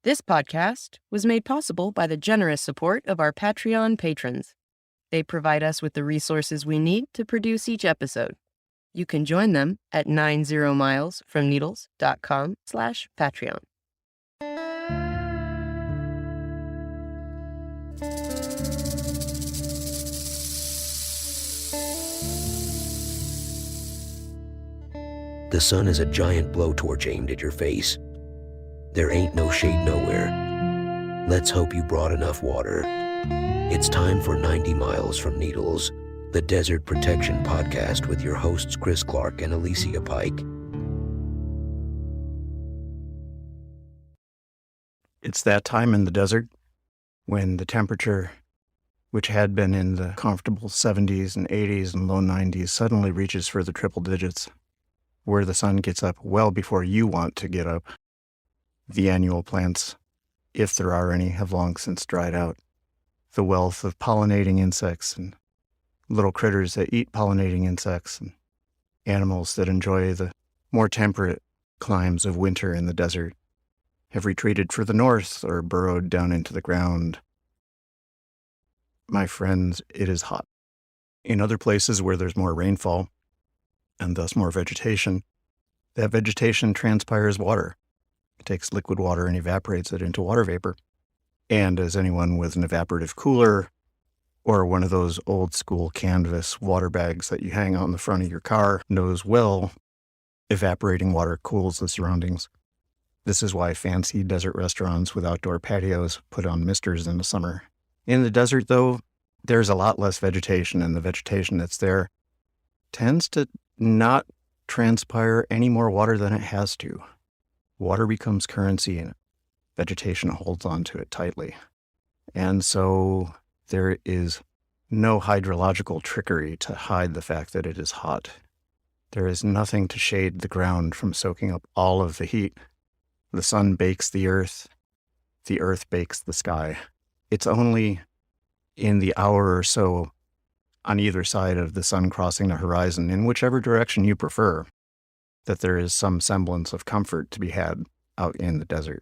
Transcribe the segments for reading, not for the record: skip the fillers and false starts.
This podcast was made possible by the generous support of our Patreon patrons. They provide us with the resources we need to produce each episode. You can join them at 90milesfromneedles.com/Patreon. The sun is a giant blowtorch aimed at your face. There ain't no shade nowhere. Let's hope you brought enough water. It's time for 90 Miles from Needles, the Desert Protection Podcast with your hosts Chris Clark and Alicia Pike. It's that time in the desert when the temperature, which had been in the comfortable 70s and 80s and low 90s, suddenly reaches for the triple digits, where the sun gets up well before you want to get up. The annual plants, if there are any, have long since dried out. The wealth of pollinating insects and little critters that eat pollinating insects and animals that enjoy the more temperate climes of winter in the desert have retreated for the north or burrowed down into the ground. My friends, it is hot. In other places where there's more rainfall, and thus more vegetation, that vegetation transpires water. It takes liquid water and evaporates it into water vapor. And as anyone with an evaporative cooler or one of those old school canvas water bags that you hang on the front of your car knows well, evaporating water cools the surroundings. This is why fancy desert restaurants with outdoor patios put on misters in the summer. In the desert, though, there's a lot less vegetation, and the vegetation that's there tends to not transpire any more water than it has to. Water becomes currency and vegetation holds on to it tightly. And so there is no hydrological trickery to hide the fact that it is hot. There is nothing to shade the ground from soaking up all of the heat. The sun bakes the earth bakes the sky. It's only in the hour or so on either side of the sun crossing the horizon, in whichever direction you prefer, that there is some semblance of comfort to be had out in the desert.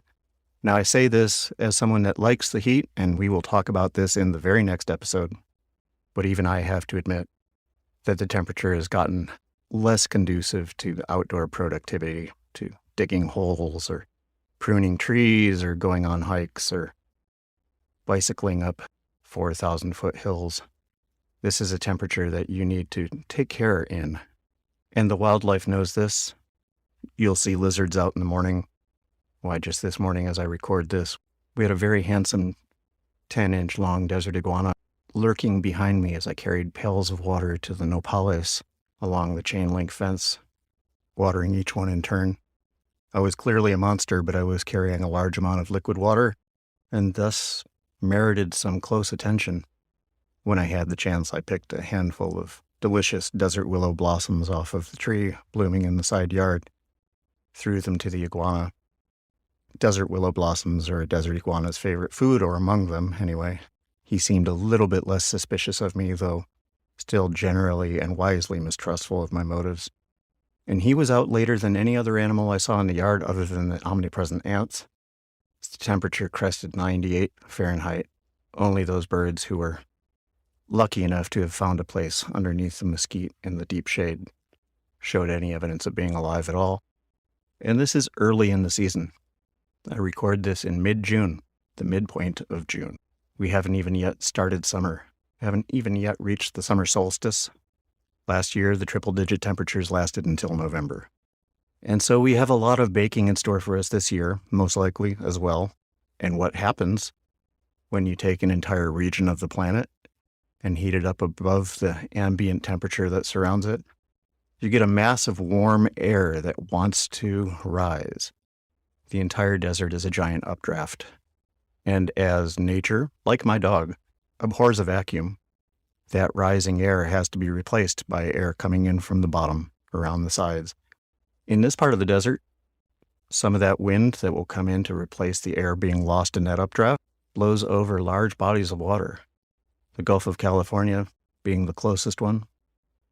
Now, I say this as someone that likes the heat, and we will talk about this in the very next episode, but even I have to admit that the temperature has gotten less conducive to the outdoor productivity, to digging holes or pruning trees or going on hikes or bicycling up 4,000-foot hills. This is a temperature that you need to take care in. And the wildlife knows this. You'll see lizards out in the morning. Why, just this morning as I record this, we had a very handsome 10-inch long desert iguana lurking behind me as I carried pails of water to the nopales along the chain link fence, watering each one in turn. I was clearly a monster, but I was carrying a large amount of liquid water and thus merited some close attention. When I had the chance, I picked a handful of delicious desert willow blossoms off of the tree blooming in the side yard, threw them to the iguana. Desert willow blossoms are a desert iguana's favorite food, or among them anyway. He seemed a little bit less suspicious of me, though still generally and wisely mistrustful of my motives. And he was out later than any other animal I saw in the yard other than the omnipresent ants. The temperature crested 98 Fahrenheit. Only those birds who were lucky enough to have found a place underneath the mesquite in the deep shade showed any evidence of being alive at all. And this is early in the season. I record this in mid-June, the midpoint of June. We haven't even yet started summer. We haven't even yet reached the summer solstice. Last year, the triple-digit temperatures lasted until November. And so we have a lot of baking in store for us this year, most likely as well. And what happens when you take an entire region of the planet and heat it up above the ambient temperature that surrounds it? You get a mass of warm air that wants to rise. The entire desert is a giant updraft. And as nature, like my dog, abhors a vacuum, that rising air has to be replaced by air coming in from the bottom, around the sides. In this part of the desert, some of that wind that will come in to replace the air being lost in that updraft blows over large bodies of water. The Gulf of California being the closest one,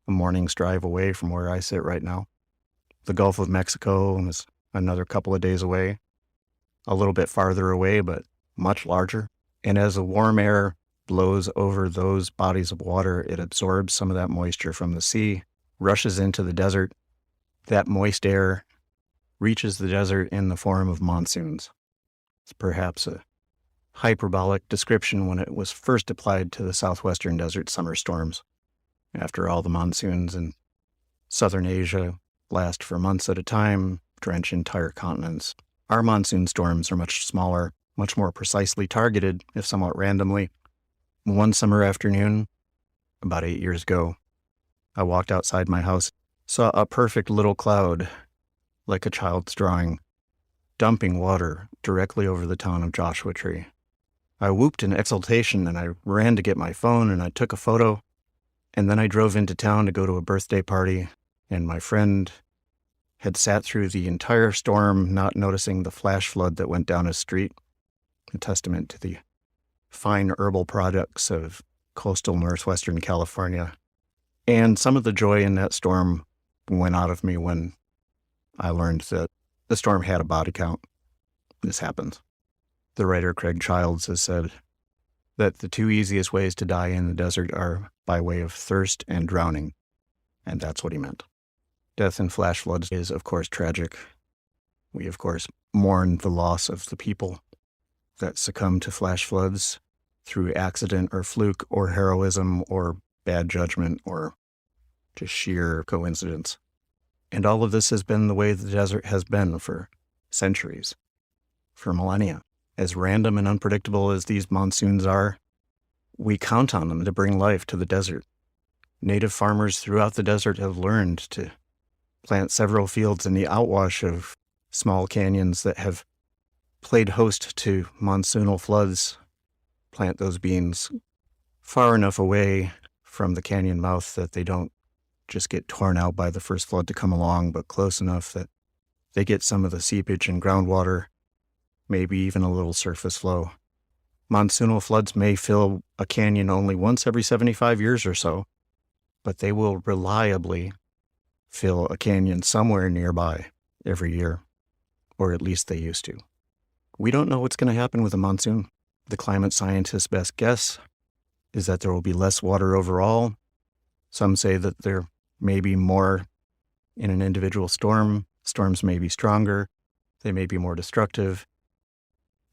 a morning's drive away from where I sit right now. The Gulf of Mexico is another couple of days away. a little bit farther away, but much larger. And as the warm air blows over those bodies of water, it absorbs some of that moisture from the sea, rushes into the desert. That moist air reaches the desert in the form of monsoons. It's perhaps a hyperbolic description when it was first applied to the southwestern desert summer storms. After all, the monsoons in southern Asia last for months at a time, drench entire continents. Our monsoon storms are much smaller, much more precisely targeted, if somewhat randomly. One summer afternoon, about 8 years ago, I walked outside my house, saw a perfect little cloud, like a child's drawing, dumping water directly over the town of Joshua Tree. I whooped in exultation and I ran to get my phone and I took a photo. And then I drove into town to go to a birthday party, and my friend had sat through the entire storm, not noticing the flash flood that went down his street, a testament to the fine herbal products of coastal northwestern California. And some of the joy in that storm went out of me when I learned that the storm had a body count. This happens. The writer Craig Childs has said that the two easiest ways to die in the desert are by way of thirst and drowning. And that's what he meant. Death in flash floods is, of course, tragic. We, of course, mourn the loss of the people that succumb to flash floods through accident or fluke or heroism or bad judgment or just sheer coincidence. And all of this has been the way the desert has been for centuries, for millennia. As random and unpredictable as these monsoons are, we count on them to bring life to the desert. Native farmers throughout the desert have learned to plant several fields in the outwash of small canyons that have played host to monsoonal floods. Plant those beans far enough away from the canyon mouth that they don't just get torn out by the first flood to come along, but close enough that they get some of the seepage and groundwater, maybe even a little surface flow. Monsoonal floods may fill a canyon only once every 75 years or so, but they will reliably fill a canyon somewhere nearby every year, or at least they used to. We don't know what's going to happen with a monsoon. The climate scientists' best guess is that there will be less water overall. Some say that there may be more in an individual storm. Storms may be stronger. They may be more destructive.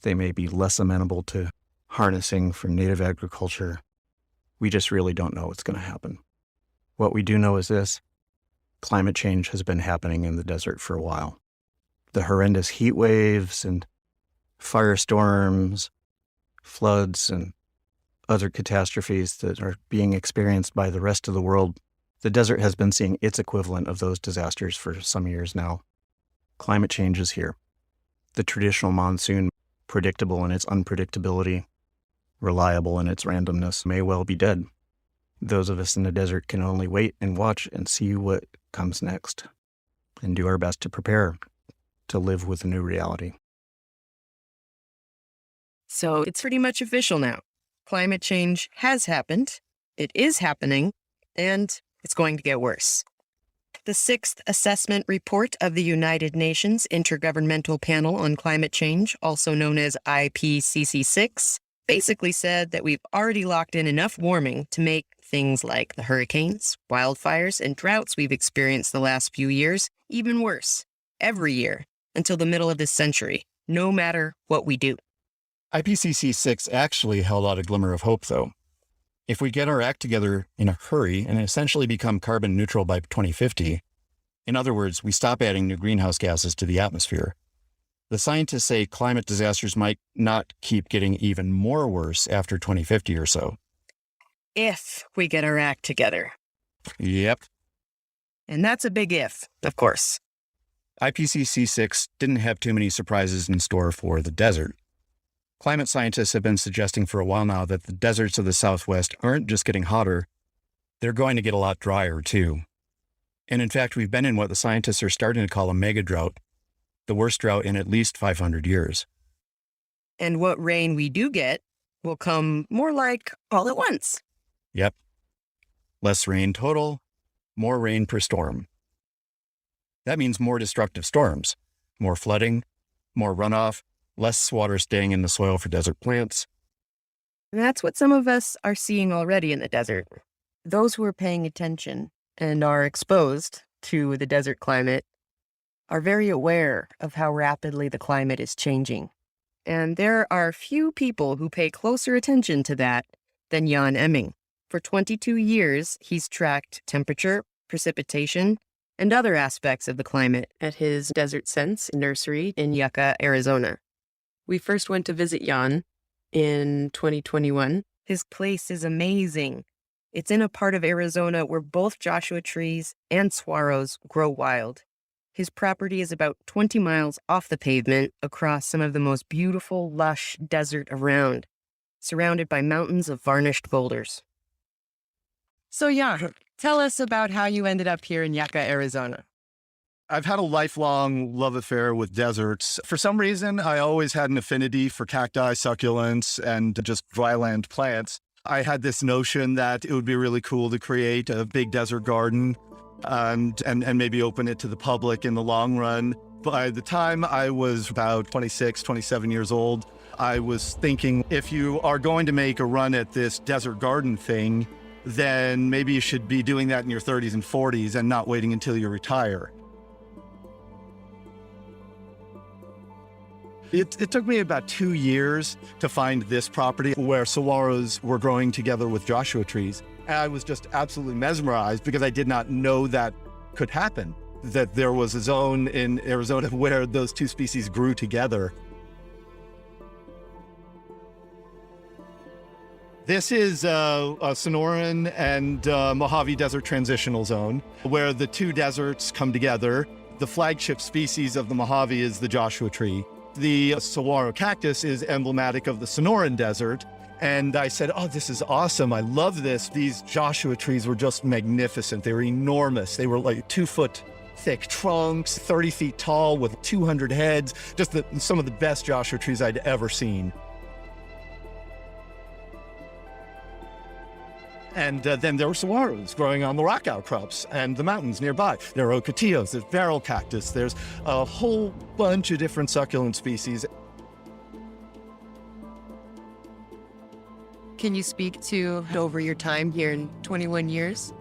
They may be less amenable to harnessing for native agriculture. We just really don't know what's going to happen. What we do know is this: climate change has been happening in the desert for a while. The horrendous heat waves and firestorms, floods, and other catastrophes that are being experienced by the rest of the world, the desert has been seeing its equivalent of those disasters for some years now. Climate change is here. The traditional monsoon, predictable in its unpredictability, reliable in its randomness, may well be dead. Those of us in the desert can only wait and watch and see what comes next, and do our best to prepare to live with the new reality. So it's pretty much official now. Climate change has happened, it is happening, and it's going to get worse. The sixth assessment report of the United Nations Intergovernmental Panel on Climate Change, also known as IPCC6, basically said that we've already locked in enough warming to make things like the hurricanes, wildfires, and droughts we've experienced the last few years even worse, every year, until the middle of this century, no matter what we do. IPCC 6 actually held out a glimmer of hope, though. If we get our act together in a hurry and essentially become carbon neutral by 2050, in other words, we stop adding new greenhouse gases to the atmosphere, the scientists say climate disasters might not keep getting even more worse after 2050 or so. If we get our act together. Yep. And that's a big if, of course. IPCC 6 didn't have too many surprises in store for the desert. Climate scientists have been suggesting for a while now that the deserts of the Southwest aren't just getting hotter, they're going to get a lot drier too. And in fact, we've been in what the scientists are starting to call a mega drought, the worst drought in at least 500 years. And what rain we do get will come more like all at once. Yep. Less rain total, more rain per storm. That means more destructive storms, more flooding, more runoff, less water staying in the soil for desert plants. And that's what some of us are seeing already in the desert. Those who are paying attention and are exposed to the desert climate are very aware of how rapidly the climate is changing. And there are few people who pay closer attention to that than Jan Emming. For 22 years, he's tracked temperature, precipitation, and other aspects of the climate at his Desert Sense Nursery in Yucca, Arizona. We first went to visit Jan in 2021. His place is amazing. It's in a part of Arizona where both Joshua trees and saguaros grow wild. His property is about 20 miles off the pavement across some of the most beautiful, lush desert around, surrounded by mountains of varnished boulders. So Jan, tell us about how you ended up here in Yucca, Arizona. I've had a lifelong love affair with deserts. For some reason, I always had an affinity for cacti, succulents, and just dryland plants. I had this notion that it would be really cool to create a big desert garden and maybe open it to the public in the long run. By the time I was about 26, 27 years old, I was thinking, if you are going to make a run at this desert garden thing, then maybe you should be doing that in your 30s and 40s and not waiting until you retire. It took me about 2 years to find this property where saguaros were growing together with Joshua trees. And I was just absolutely mesmerized because I did not know that could happen, that there was a zone in Arizona where those two species grew together. This is a Sonoran and Mojave Desert Transitional Zone where the two deserts come together. The flagship species of the Mojave is the Joshua tree. The saguaro cactus is emblematic of the Sonoran Desert. And I said, oh, this is awesome. I love this. These Joshua trees were just magnificent. They were enormous. They were like 2-foot thick trunks, 30 feet tall with 200 heads, just some of the best Joshua trees I'd ever seen. And then there were saguaros growing on the rock outcrops and the mountains nearby. There are ocotillos, there's barrel cactus, there's a whole bunch of different succulent species. Can you speak to, over your time here in 21 years,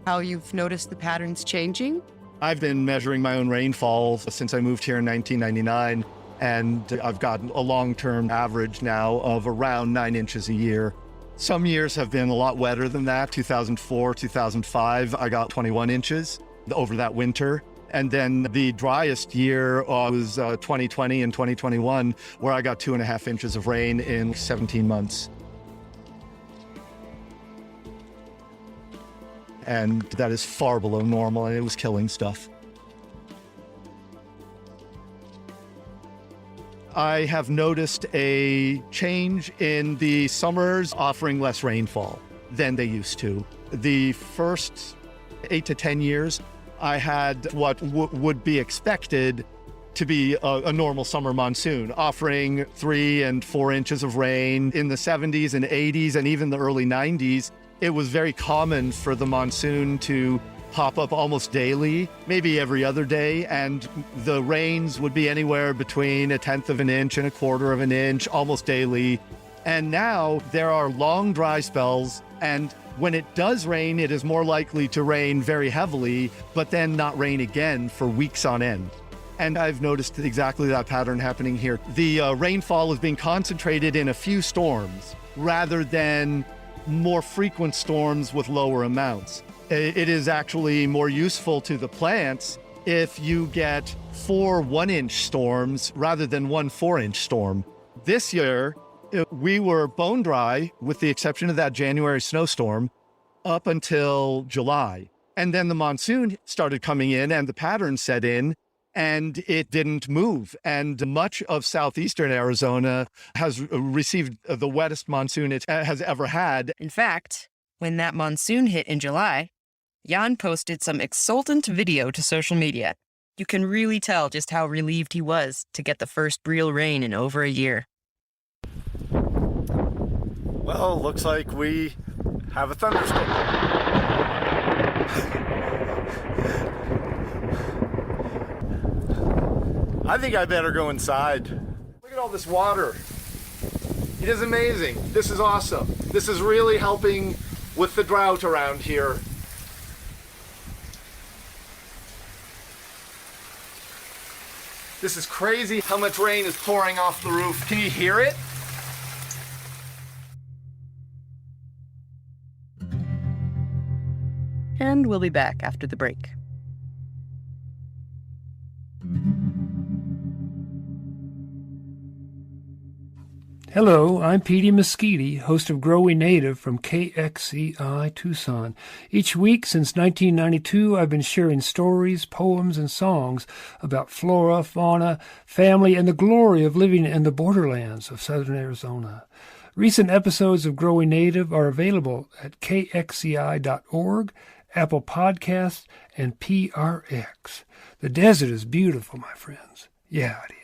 how you've noticed the patterns changing? I've been measuring my own rainfall since I moved here in 1999, and I've got a long-term average now of around 9 inches a year. Some years have been a lot wetter than that. 2004, 2005, I got 21 inches over that winter. And then the driest year was 2020 and 2021, where I got 2.5 inches of rain in 17 months. And that is far below normal, and it was killing stuff. I have noticed a change in the summers offering less rainfall than they used to. The first 8 to 10 years, I had what would be expected to be a normal summer monsoon, offering 3 and 4 inches of rain in the 70s and 80s and even the early 90s. It was very common for the monsoon to pop up almost daily, maybe every other day, and the rains would be anywhere between 1/10 of an inch and 1/4 of an inch almost daily. And now there are long dry spells, and when it does rain, it is more likely to rain very heavily, but then not rain again for weeks on end. And I've noticed exactly that pattern happening here. The rainfall is being concentrated in a few storms rather than more frequent storms with lower amounts. It is actually more useful to the plants if you get 4 1-inch storms rather than 1 4-inch storm. This year, we were bone dry, with the exception of that January snowstorm, up until July. And then the monsoon started coming in and the pattern set in, and it didn't move. And much of southeastern Arizona has received the wettest monsoon it has ever had. In fact, when that monsoon hit in July, Jan posted some exultant video to social media. You can really tell just how relieved he was to get the first real rain in over a year. Well, looks like we have a thunderstorm. I think I better go inside. Look at all this water. It is amazing. This is awesome. This is really helping with the drought around here. This is crazy how much rain is pouring off the roof. Can you hear it? And we'll be back after the break. Hello, I'm Petey Mesquite, host of Growing Native from KXCI Tucson. Each week since 1992, I've been sharing stories, poems, and songs about flora, fauna, family, and the glory of living in the borderlands of southern Arizona. Recent episodes of Growing Native are available at kxci.org, Apple Podcasts, and PRX. The desert is beautiful, my friends. Yeah, it is.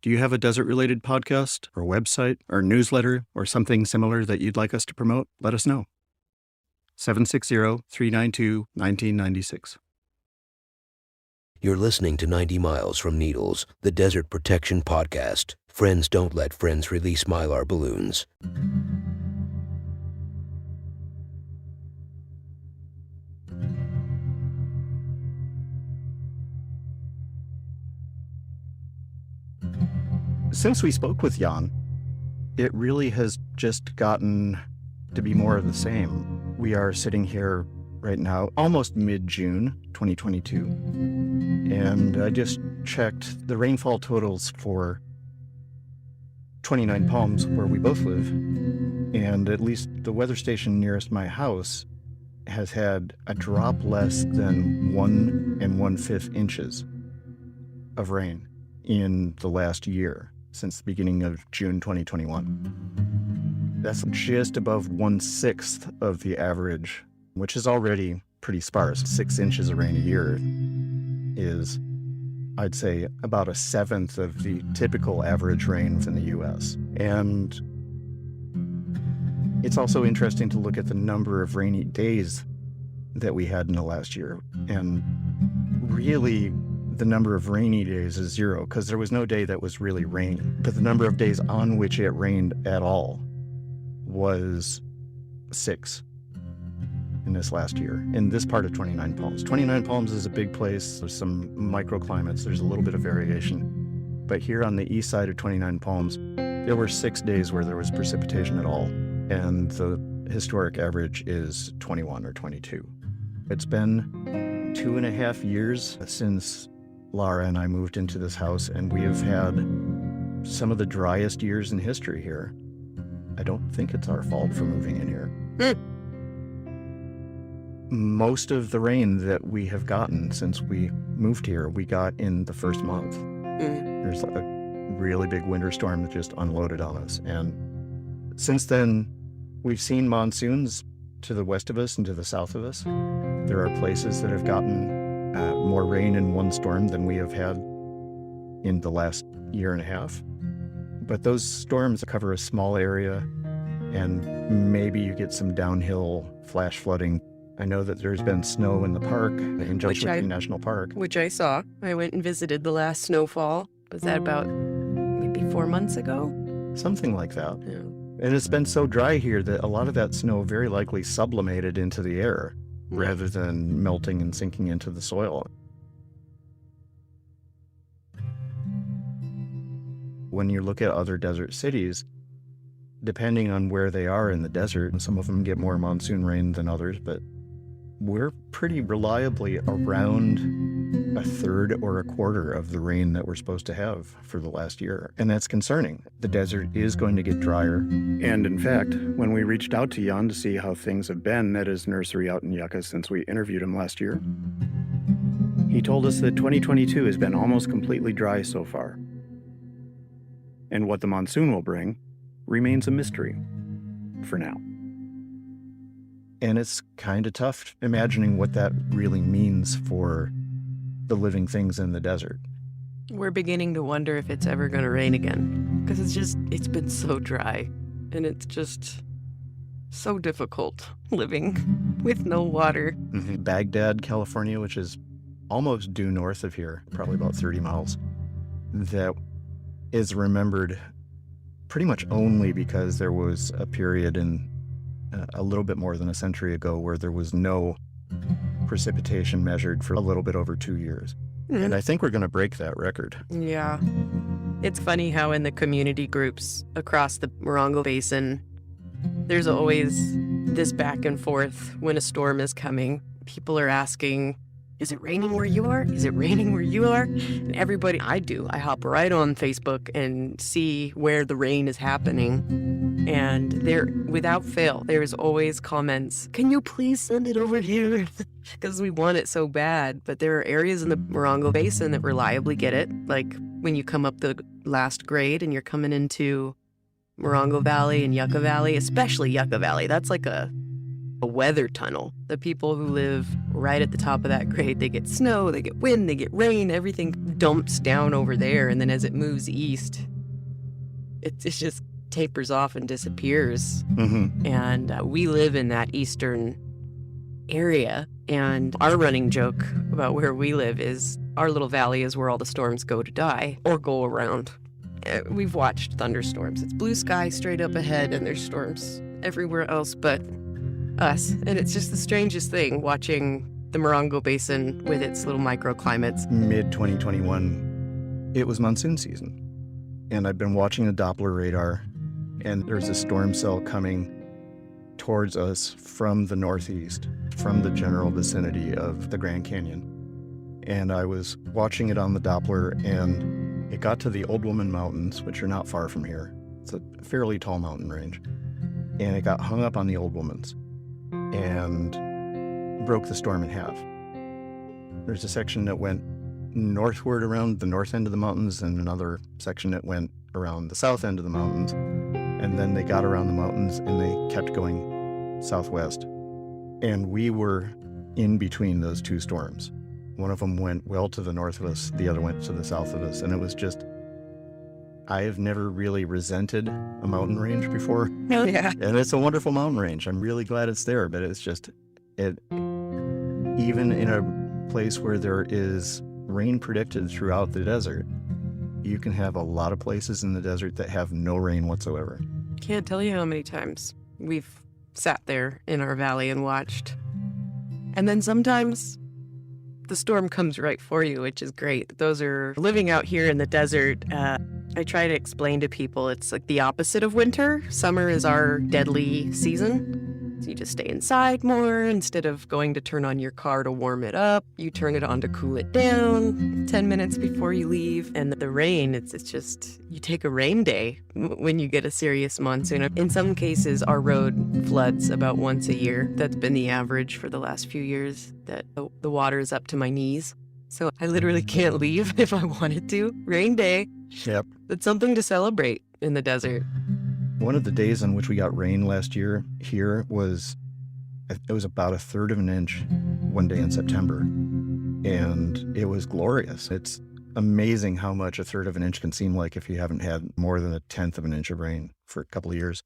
Do you have a desert-related podcast or website or newsletter or something similar that you'd like us to promote? Let us know. 760-392-1996. You're listening to 90 Miles from Needles, the Desert Protection Podcast. Friends don't let friends release Mylar balloons. Since we spoke with Jan, it really has just gotten to be more of the same. We are sitting here right now, almost mid-June 2022, and I just checked the rainfall totals for 29 Palms, where we both live, and at least the weather station nearest my house has had a drop less than 1 1/5 inches of rain in the last year, since the beginning of June 2021. That's just above 1/6 of the average, which is already pretty sparse. 6 inches of rain a year is, I'd say, about 1/7 of the typical average rain in the U.S. And it's also interesting to look at the number of rainy days that we had in the last year. And really, the number of rainy days is 0, because there was no day that was really raining. But the number of days on which it rained at all was 6 in this last year, in this part of 29 Palms. 29 Palms is a big place. There's some microclimates. There's a little bit of variation. But here on the east side of 29 Palms, there were 6 days where there was precipitation at all. And the historic average is 21 or 22. It's been 2.5 years since Laura and I moved into this house, and we have had some of the driest years in history here. I don't think it's our fault for moving in here. Most of the rain that we have gotten since we moved here, we got in the first month. There's a really big winter storm that just unloaded on us. And since then, we've seen monsoons to the west of us and to the south of us. There are places that have gotten more rain in one storm than we have had in the last 1.5 years. But those storms cover a small area, and maybe you get some downhill flash flooding. I know that there's been snow in the park, in Joshua Tree National Park. Which I saw. I went and visited the last snowfall. Was that about maybe 4 months ago? Something like that. Yeah. And it's been so dry here that a lot of that snow very likely sublimated into the air rather than melting and sinking into the soil. When you look at other desert cities, depending on where they are in the desert, some of them get more monsoon rain than others, but we're pretty reliably around 1/3 or 1/4 of the rain that we're supposed to have for the last year. And that's concerning. The desert is going to get drier. And in fact, when we reached out to Jan to see how things have been at his nursery out in Yucca since we interviewed him last year, he told us that 2022 has been almost completely dry so far. And what the monsoon will bring remains a mystery for now. And it's kind of tough imagining what that really means for the living things in the desert. We're beginning to wonder if it's ever going to rain again, because it's been so dry, and it's just so difficult living with no water. Baghdad, California, which is almost due north of here, probably about 30 miles, that is remembered pretty much only because there was a period in a little bit more than a century ago where there was no precipitation measured for a little bit over 2 years. And I think we're going to break that record. Yeah. It's funny how in the community groups across the Morongo Basin, there's always this back and forth when a storm is coming. People are asking, is it raining where you are? Is it raining where you are? And everybody, I hop right on Facebook and see where the rain is happening. And there, without fail, there's always comments, can you please send it over here? Because we want it so bad. But there are areas in the Morongo Basin that reliably get it. Like when you come up the last grade and you're coming into Morongo Valley and Yucca Valley, especially Yucca Valley, that's like a weather tunnel. The people who live right at the top of that grade, they get snow, they get wind, they get rain, everything dumps down over there. And then as it moves east, it just tapers off and disappears. Mm-hmm. And we live in that eastern area. And our running joke about where we live is our little valley is where all the storms go to die or go around. We've watched thunderstorms. It's blue sky straight up ahead and there's storms everywhere else but us. And it's just the strangest thing watching the Morongo Basin with its little microclimates. Mid-2021, it was monsoon season. And I've been watching the Doppler radar, and there's a storm cell coming towards us from the northeast, from the general vicinity of the Grand Canyon. And I was watching it on the Doppler, and it got to the Old Woman Mountains, which are not far from here. It's a fairly tall mountain range. And it got hung up on the Old Woman's and broke the storm in half. There's a section that went northward around the north end of the mountains and another section that went around the south end of the mountains. And then they got around the mountains and they kept going southwest. And we were in between those two storms. One of them went well to the north of us, the other went to the south of us. And it was just, I have never really resented a mountain range before. Oh, yeah. And it's a wonderful mountain range. I'm really glad it's there, but it's just, even in a place where there is rain predicted throughout the desert, you can have a lot of places in the desert that have no rain whatsoever. Can't tell you how many times we've sat there in our valley and watched. And then sometimes the storm comes right for you, which is great. Those are living out here in the desert. I try to explain to people it's like the opposite of winter. Summer is our deadly season. So you just stay inside more instead of going to turn on your car to warm it up. You turn it on to cool it down 10 minutes before you leave. And the rain, it's just, you take a rain day when you get a serious monsoon. In some cases, our road floods about once a year. That's been the average for the last few years, that the water is up to my knees. So I literally can't leave if I wanted to. Rain day. Yep. It's something to celebrate in the desert. One of the days on which we got rain last year here was, it was about a third of an inch one day in September. And it was glorious. It's amazing how much a third of an inch can seem like if you haven't had more than a tenth of an inch of rain for a couple of years.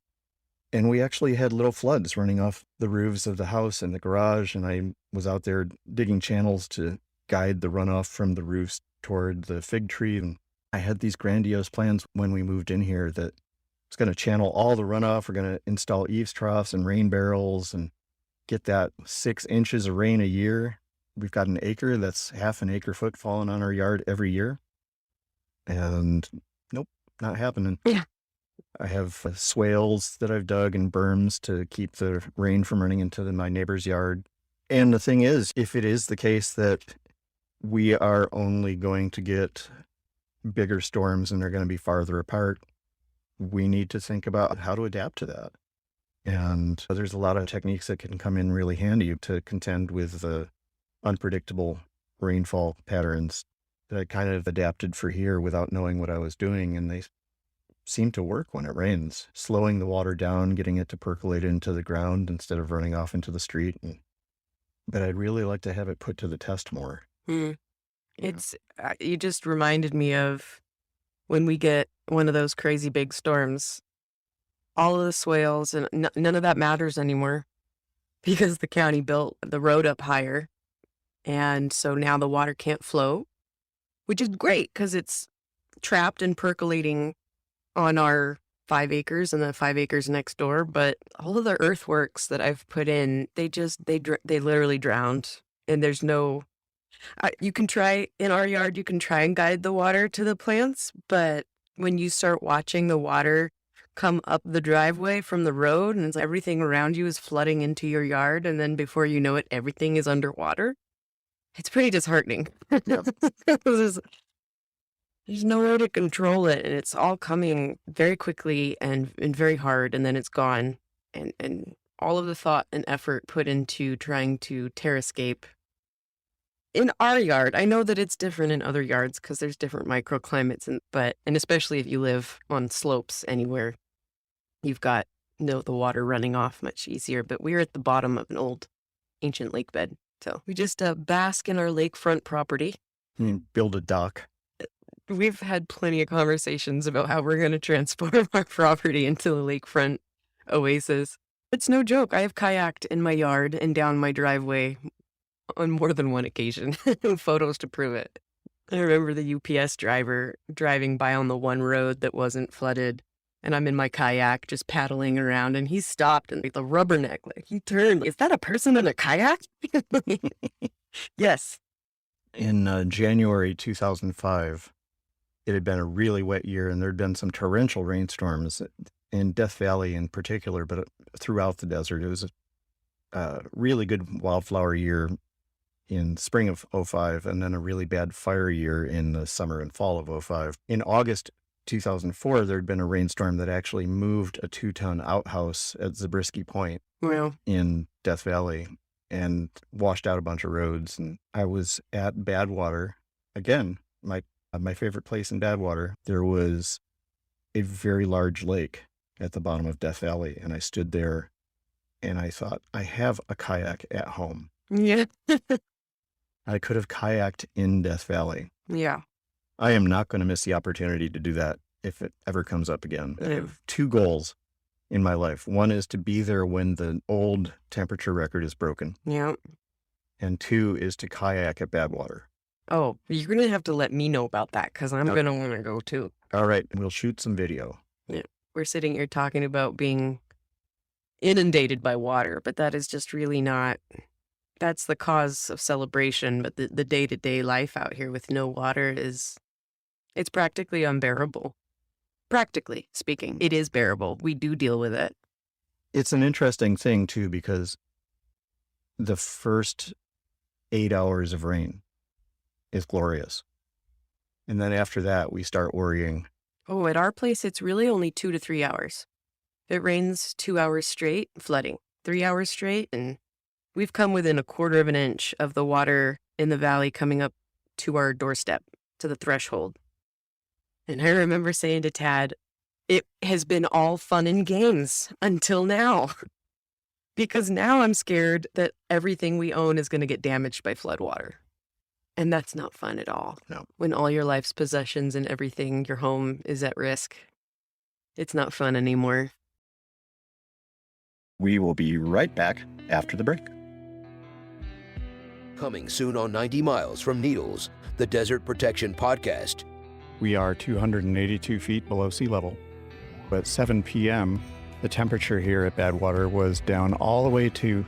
And we actually had little floods running off the roofs of the house and the garage. And I was out there digging channels to guide the runoff from the roofs toward the fig tree. And I had these grandiose plans when we moved in here that it's going to channel all the runoff. We're going to install eaves troughs and rain barrels and get that 6 inches of rain a year. We've got an acre that's half an acre foot falling on our yard every year. And nope, not happening. Yeah. I have swales that I've dug and berms to keep the rain from running into my neighbor's yard. And the thing is, if it is the case that we are only going to get bigger storms and they're going to be farther apart, we need to think about how to adapt to that. And there's a lot of techniques that can come in really handy to contend with the unpredictable rainfall patterns that I kind of adapted for here without knowing what I was doing. And they seem to work when it rains, slowing the water down, getting it to percolate into the ground instead of running off into the street. But I'd really like to have it put to the test more. It's, you just reminded me of when we get one of those crazy big storms, all of the swales, and none of that matters anymore because the county built the road up higher. And so now the water can't flow, which is great because it's trapped and percolating on our 5 acres and the 5 acres next door. But all of the earthworks that I've put in, they literally drowned. And there's no, you can try in our yard, you can try and guide the water to the plants. But when you start watching the water come up the driveway from the road and it's like everything around you is flooding into your yard, and then before you know it, everything is underwater, it's pretty disheartening. There's no way to control it, and it's all coming very quickly and very hard, and then it's gone. And all of the thought and effort put into trying to terrascape in our yard. I know that it's different in other yards because there's different microclimates, and especially if you live on slopes anywhere, you've got the water running off much easier. But we're at the bottom of an old ancient lake bed. So we just bask in our lakefront property. Build a dock. We've had plenty of conversations about how we're going to transform our property into a lakefront oasis. It's no joke. I have kayaked in my yard and down my driveway on more than one occasion. Photos to prove it. I remember the UPS driver driving by on the one road that wasn't flooded, and I'm in my kayak just paddling around, and he stopped and the rubberneck, he turned. Is that a person in a kayak? Yes. In January 2005, it had been a really wet year, and there had been some torrential rainstorms in Death Valley in particular, but throughout the desert. It was a really good wildflower year in spring of 05, and then a really bad fire year in the summer and fall of 05. In August 2004, there had been a rainstorm that actually moved a 2-ton outhouse at Zabriskie Point in Death Valley and washed out a bunch of roads. And I was at Badwater, again, my favorite place in Badwater. There was a very large lake at the bottom of Death Valley, and I stood there and I thought, I have a kayak at home. Yeah. I could have kayaked in Death Valley. Yeah. I am not going to miss the opportunity to do that if it ever comes up again. I have 2 goals in my life. One is to be there when the old temperature record is broken. Yeah. And 2 is to kayak at Badwater. Oh, you're going to have to let me know about that because I'm going to want to go too. All right. We'll shoot some video. Yeah. We're sitting here talking about being inundated by water, but that is just really not, that's the cause of celebration. But the day-to-day life out here with no water it's practically unbearable. Practically speaking, it is bearable. We do deal with it. It's an interesting thing too, because the first 8 hours of rain is glorious. And then after that, we start worrying. Oh, at our place, it's really only 2 to 3 hours. It rains 2 hours straight, flooding. 3 hours straight, and we've come within 1/4 of an inch of the water in the valley coming up to our doorstep, to the threshold. And I remember saying to Tad, it has been all fun and games until now. Because now I'm scared that everything we own is going to get damaged by floodwater. And that's not fun at all. No. When all your life's possessions and everything, your home is at risk. It's not fun anymore. We will be right back after the break. Coming soon on 90 Miles from Needles, the Desert Protection Podcast. We are 282 feet below sea level. At 7 p.m., the temperature here at Badwater was down all the way to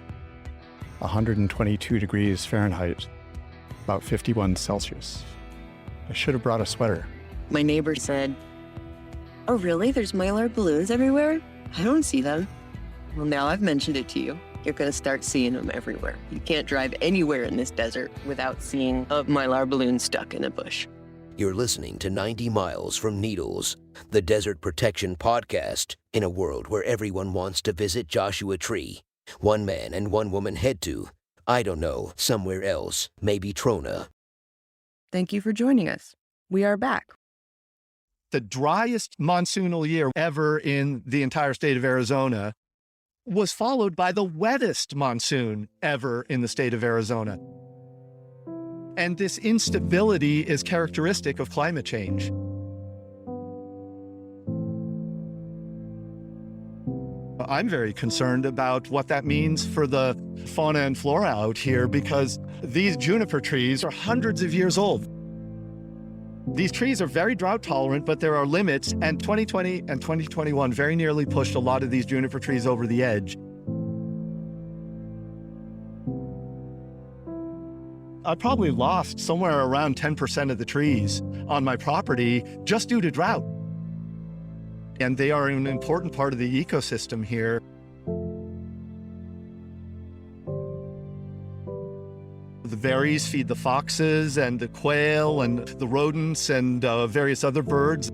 122 degrees Fahrenheit, about 51 Celsius. I should have brought a sweater. My neighbor said, "Oh, really? There's mylar balloons everywhere? I don't see them." Well, now I've mentioned it to you. You're going to start seeing them everywhere. You can't drive anywhere in this desert without seeing a mylar balloon stuck in a bush. You're listening to 90 Miles from Needles, the Desert Protection Podcast, in a world where everyone wants to visit Joshua Tree. One man and one woman head to, I don't know, somewhere else, maybe Trona. Thank you for joining us. We are back. The driest monsoonal year ever in the entire state of Arizona was followed by the wettest monsoon ever in the state of Arizona. And this instability is characteristic of climate change. I'm very concerned about what that means for the fauna and flora out here, because these juniper trees are hundreds of years old. These trees are very drought tolerant, but there are limits, and 2020 and 2021 very nearly pushed a lot of these juniper trees over the edge. I probably lost somewhere around 10% of the trees on my property just due to drought. And they are an important part of the ecosystem here. The berries feed the foxes and the quail and the rodents and various other birds.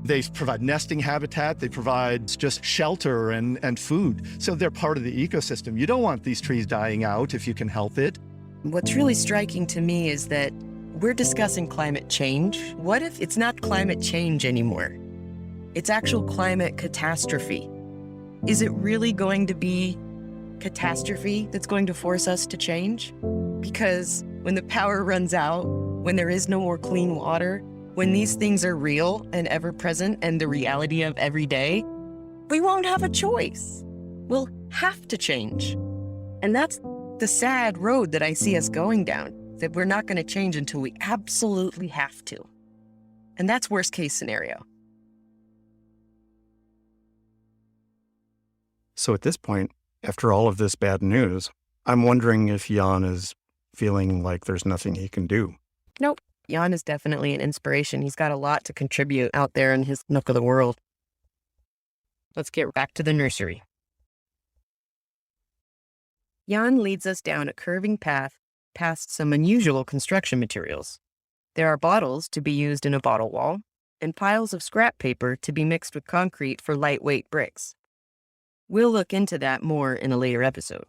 They provide nesting habitat, they provide just shelter and food. So they're part of the ecosystem. You don't want these trees dying out if you can help it. What's really striking to me is that we're discussing climate change. What if it's not climate change anymore? It's actual climate catastrophe. Is it really going to be catastrophe that's going to force us to change? Because when the power runs out, when there is no more clean water, when these things are real and ever present and the reality of every day, we won't have a choice. We'll have to change. And that's the sad road that I see us going down, that we're not going to change until we absolutely have to. And that's worst case scenario. So at this point, after all of this bad news, I'm wondering if Jan is feeling like there's nothing he can do. Nope. Jan is definitely an inspiration. He's got a lot to contribute out there in his nook of the world. Let's get back to the nursery. Jan leads us down a curving path past some unusual construction materials. There are bottles to be used in a bottle wall, and piles of scrap paper to be mixed with concrete for lightweight bricks. We'll look into that more in a later episode.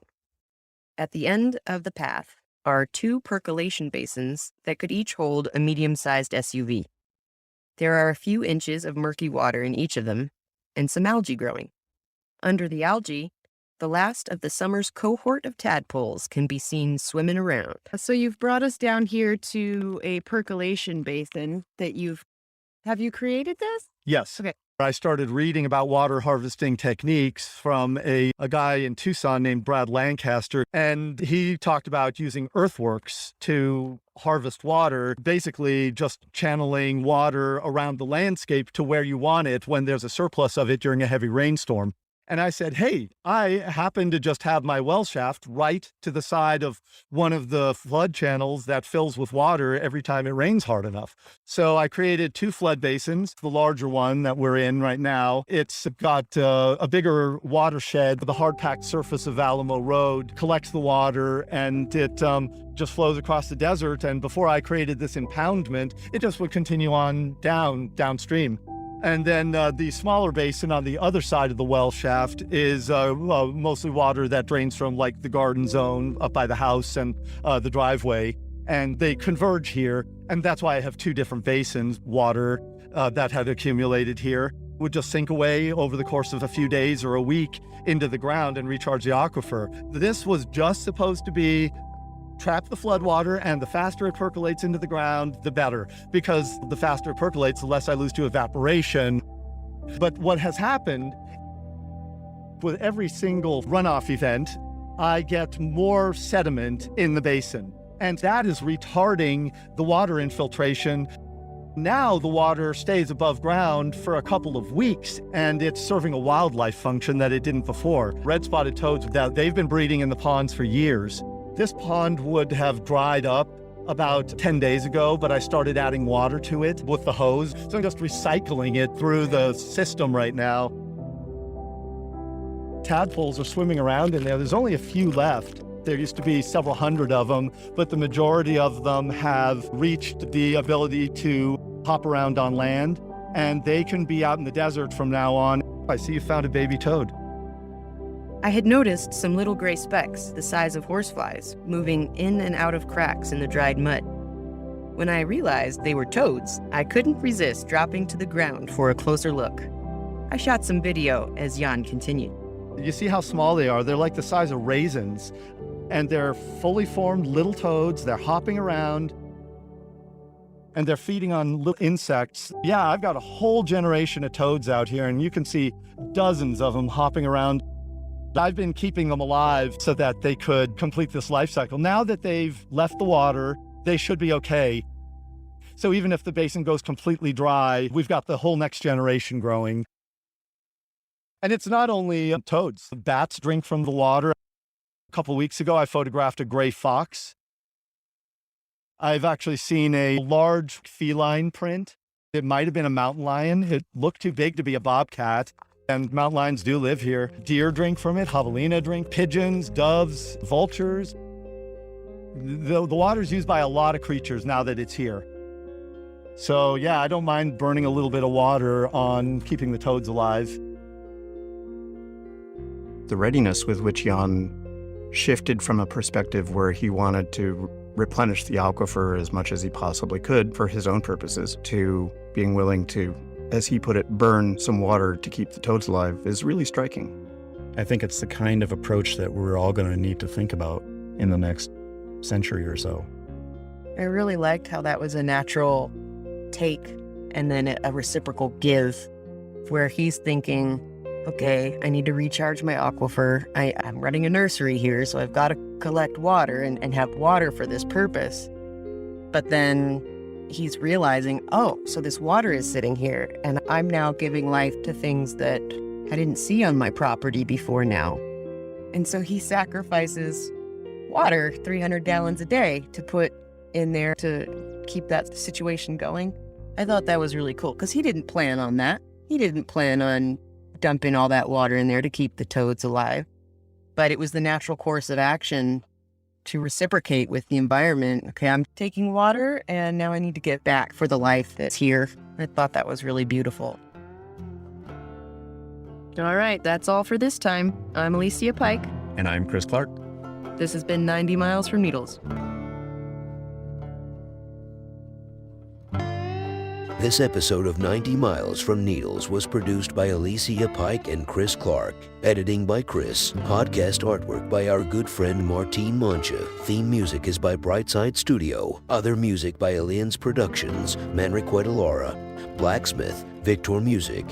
At the end of the path are 2 percolation basins that could each hold a medium-sized SUV. There are a few inches of murky water in each of them, and some algae growing. Under the algae, the last of the summer's cohort of tadpoles can be seen swimming around. So you've brought us down here to a percolation basin that have you created this? Yes. Okay. I started reading about water harvesting techniques from a guy in Tucson named Brad Lancaster, and he talked about using earthworks to harvest water, basically just channeling water around the landscape to where you want it when there's a surplus of it during a heavy rainstorm. And I said, hey, I happen to just have my well shaft right to the side of one of the flood channels that fills with water every time it rains hard enough. So I created 2 flood basins. The larger one that we're in right now, it's got a bigger watershed. The hard-packed surface of Alamo Road collects the water, and it just flows across the desert. And before I created this impoundment, it just would continue on downstream. And then the smaller basin on the other side of the well shaft is mostly water that drains from like the garden zone up by the house and the driveway. And they converge here. And that's why I have 2 different basins. Water that had accumulated here would just sink away over the course of a few days or a week into the ground and recharge the aquifer. This was just supposed to be trap the floodwater, and the faster it percolates into the ground, the better, because the faster it percolates, the less I lose to evaporation. But what has happened, with every single runoff event, I get more sediment in the basin, and that is retarding the water infiltration. Now the water stays above ground for a couple of weeks, and it's serving a wildlife function that it didn't before. Red-spotted toads, they've been breeding in the ponds for years. This pond would have dried up about 10 days ago, but I started adding water to it with the hose. So I'm just recycling it through the system right now. Tadpoles are swimming around in there. There's only a few left. There used to be several hundred of them, but the majority of them have reached the ability to hop around on land, and they can be out in the desert from now on. I see you found a baby toad. I had noticed some little gray specks the size of horseflies moving in and out of cracks in the dried mud. When I realized they were toads, I couldn't resist dropping to the ground for a closer look. I shot some video as Jan continued. You see how small they are? They're like the size of raisins, and they're fully formed little toads. They're hopping around, and they're feeding on little insects. Yeah, I've got a whole generation of toads out here, and you can see dozens of them hopping around. I've been keeping them alive so that they could complete this life cycle. Now that they've left the water, they should be okay. So even if the basin goes completely dry, we've got the whole next generation growing. And it's not only toads. Bats drink from the water. A couple of weeks ago, I photographed a gray fox. I've actually seen a large feline print. It might have been a mountain lion. It looked too big to be a bobcat. And mountain lions do live here. Deer drink from it, javelina drink, pigeons, doves, vultures. The water's used by a lot of creatures now that it's here. So yeah, I don't mind burning a little bit of water on keeping the toads alive. The readiness with which Jan shifted from a perspective where he wanted to replenish the aquifer as much as he possibly could for his own purposes to being willing to, as he put it, burn some water to keep the toads alive is really striking. I think it's the kind of approach that we're all going to need to think about in the next century or so. I really liked how that was a natural take and then a reciprocal give, where he's thinking, okay, I need to recharge my aquifer. I'm running a nursery here, so I've got to collect water and have water for this purpose. But then he's realizing, oh, so this water is sitting here, and I'm now giving life to things that I didn't see on my property before now. And so he sacrifices water, 300 gallons a day, to put in there to keep that situation going. I thought that was really cool because he didn't plan on that. He didn't plan on dumping all that water in there to keep the toads alive. But it was the natural course of action to reciprocate with the environment. Okay, I'm taking water and now I need to get back for the life that's here. I thought that was really beautiful. All right, that's all for this time. I'm Alicia Pike. And I'm Chris Clark. This has been 90 Miles from Needles. This episode of 90 Miles from Needles was produced by Alicia Pike and Chris Clark. Editing by Chris. Podcast artwork by our good friend Martine Mancha. Theme music is by Brightside Studio. Other music by Aliens Productions, Manriqueta Lara, Blacksmith, Victor Music,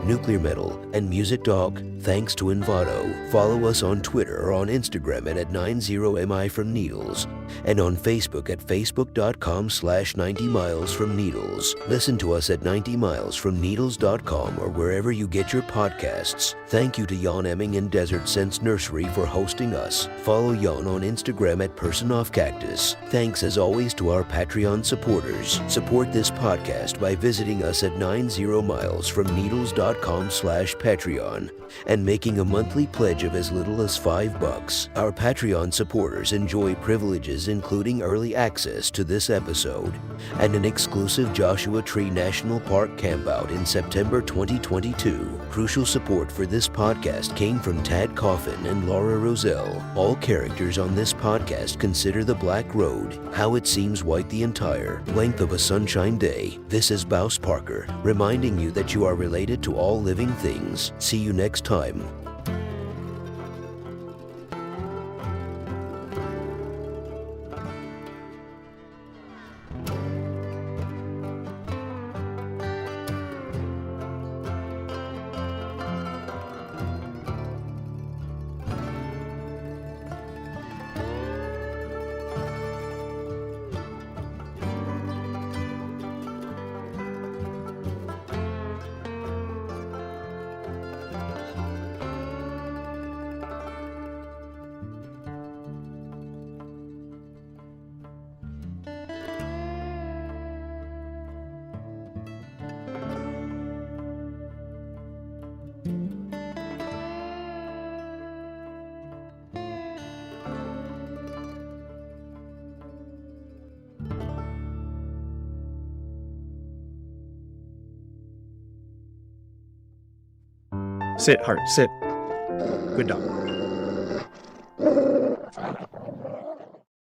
Nuclear Metal, and Music Dog. Thanks to Envato. Follow us on Twitter or on Instagram at 90mi from Needles, and on Facebook at facebook.com/90milesfromneedles. Listen to us at 90milesfromneedles.com or wherever you get your podcasts. Thank you to Jan Emming and Desert Sense Nursery for hosting us. Follow Jan on Instagram at PersonOffCactus. Thanks as always to our Patreon supporters. Support this podcast by visiting us at 90milesfromneedles.com/Patreon and making a monthly pledge of as little as $5. Our Patreon supporters enjoy privileges including early access to this episode and an exclusive Joshua Tree National Park campout in September 2022. Crucial support for this podcast came from Tad Coffin and Laura Roselle. All characters on this podcast consider the Black Road, how it seems white the entire length of a sunshine day. This is Bouse Parker, reminding you that you are related to all living things. See you next time. Sit, Hart, sit. Good dog.